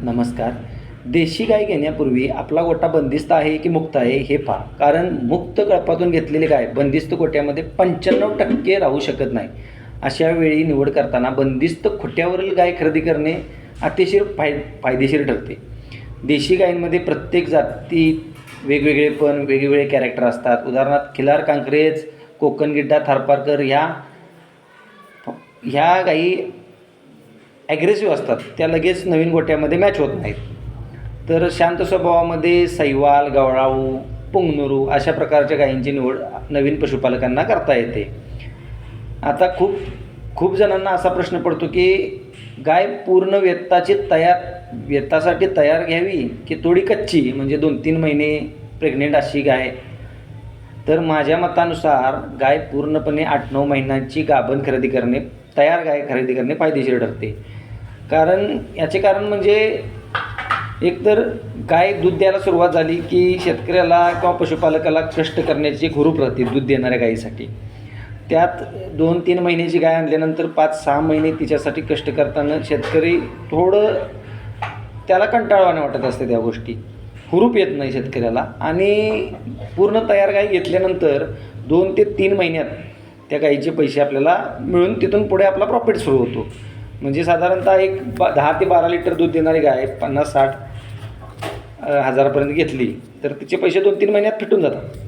नमस्कार. देशी गाय घेण्यापूर्वी आपला गोठा बंदिस्त आहे की मुक्त आहे हे पहा. कारण मुक्त कळपातून घेतलेली गाय बंदिस्त गोठ्यामध्ये 95% राहू शकत नाही. अशा वेळी निवड करताना बंदिस्त खोट्यावरील गाय खरेदी करणे अतिशय फायदेशीर ठरते. देशी गायींमध्ये प्रत्येक जातीत वेगवेगळे कॅरेक्टर असतात. उदाहरणार्थ खिलार, कांक्रेज, कोकण गिड्डा, थारपारकर ह्या गायी ॲग्रेसिव्ह असतात. त्या लगेच नवीन गोठ्यामध्ये मॅच होत नाहीत. तर शांत स्वभावामध्ये सैवाल, गवळाऊ, पुंगनुरू अशा प्रकारच्या गायींची निवड नवीन पशुपालकांना करता येते. आता खूप जणांना असा प्रश्न पडतो की गाय पूर्ण वेतासाठी तयार घ्यावी की थोडी कच्ची, म्हणजे 2-3 महिने प्रेग्नेंट अशी गाय. तर माझ्या मतानुसार गाय पूर्णपणे 8-9 महिन्यांची गाभण तयार गाय खरेदी करणे फायदेशीर ठरते. याचे कारण म्हणजे एकतर गाय दूध द्यायला सुरुवात झाली की शेतकऱ्याला किंवा पशुपालकाला कष्ट करण्याची एक हुरूप राहते दूध देणाऱ्या गायीसाठी. त्यात 2-3 महिन्याची गाय आणल्यानंतर 5-6 महिने तिच्यासाठी कष्ट करताना शेतकरी थोडं त्याला कंटाळवाणं वाटत असते. त्या गोष्टी हुरूप येत नाही शेतकऱ्याला. आणि पूर्ण तयार गाय घेतल्यानंतर 2 ते 3 महिन्यात त्या गायीचे पैसे आपल्याला मिळून तिथून पुढे आपला प्रॉफिट सुरू होतो. म्हणजे साधारणतः 10 ते 12 लिटर दूध देणारी गाय 50-60 हजारापर्यंत घेतली तर तिचे पैसे 2-3 महिन्यात फिटून जातात.